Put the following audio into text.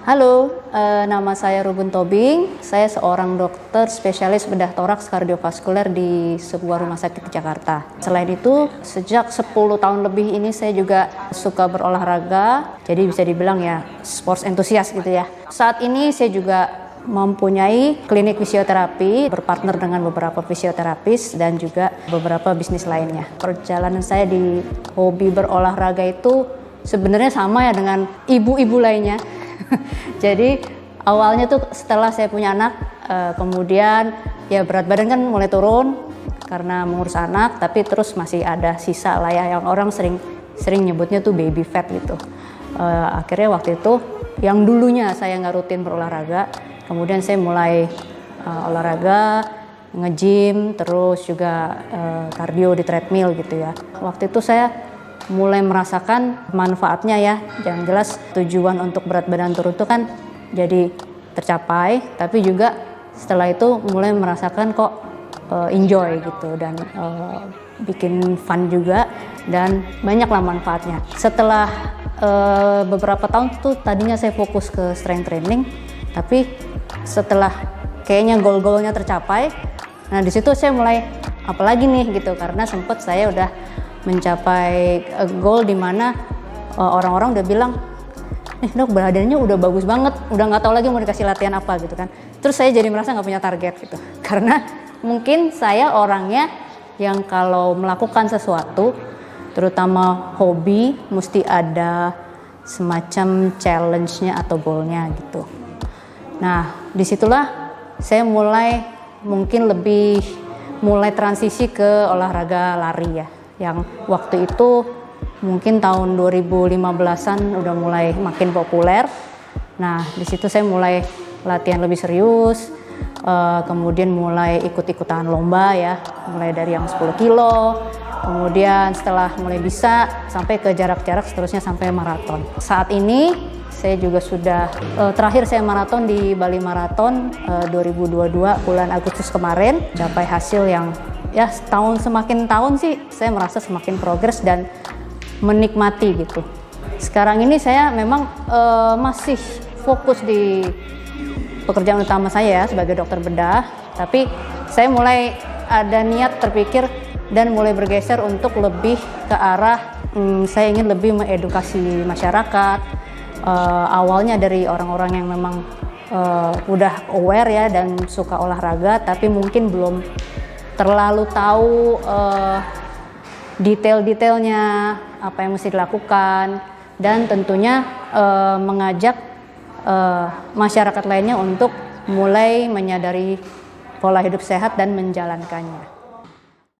Halo, nama saya Ruben Tobing. Saya seorang dokter spesialis bedah toraks kardiovaskuler di sebuah rumah sakit di Jakarta. Selain itu, sejak 10 tahun lebih ini saya juga suka berolahraga. Jadi bisa dibilang ya sports enthusiast gitu ya. Saat ini saya juga mempunyai klinik fisioterapi, berpartner dengan beberapa fisioterapis dan juga beberapa bisnis lainnya. Perjalanan saya di hobi berolahraga itu sebenarnya sama ya dengan ibu-ibu lainnya. Jadi awalnya tuh setelah saya punya anak, kemudian ya berat badan kan mulai turun karena mengurus anak, tapi terus masih ada sisa lah ya yang orang sering nyebutnya tuh baby fat gitu. Akhirnya waktu itu yang dulunya saya nggak rutin berolahraga, kemudian saya mulai olahraga, nge-gym, terus juga kardio di treadmill gitu ya. Waktu itu saya mulai merasakan manfaatnya ya. Yang jelas tujuan untuk berat badan turun itu kan jadi tercapai, tapi juga setelah itu mulai merasakan kok enjoy gitu dan bikin fun juga dan banyaklah manfaatnya. Setelah beberapa tahun tuh tadinya saya fokus ke strength training, tapi setelah kayaknya goal-goalnya tercapai, nah di situ saya mulai apalagi nih gitu, karena sempat saya udah mencapai goal di mana orang-orang udah bilang, dok badannya udah bagus banget, udah nggak tahu lagi mau dikasih latihan apa gitu kan. Terus saya jadi merasa nggak punya target gitu, karena mungkin saya orangnya yang kalau melakukan sesuatu, terutama hobi, mesti ada semacam challenge-nya atau goal-nya gitu. Nah disitulah saya mungkin lebih mulai transisi ke olahraga lari ya, yang waktu itu mungkin tahun 2015-an udah mulai makin populer. Nah di situ saya mulai latihan lebih serius, kemudian mulai ikut-ikutan lomba ya, mulai dari yang 10 kilo, kemudian setelah mulai bisa sampai ke jarak-jarak seterusnya sampai maraton. Saat ini saya juga sudah terakhir saya maraton di Bali Marathon 2022 bulan Agustus kemarin, capai hasil yang ya semakin tahun sih saya merasa semakin progres dan menikmati gitu. Sekarang ini saya memang masih fokus di pekerjaan utama saya ya, sebagai dokter bedah, tapi saya mulai ada niat terpikir dan mulai bergeser untuk lebih ke arah saya ingin lebih mengedukasi masyarakat. Awalnya dari orang-orang yang memang udah aware ya dan suka olahraga, tapi mungkin belum terlalu tahu detail-detailnya apa yang mesti dilakukan, dan tentunya mengajak masyarakat lainnya untuk mulai menyadari pola hidup sehat dan menjalankannya.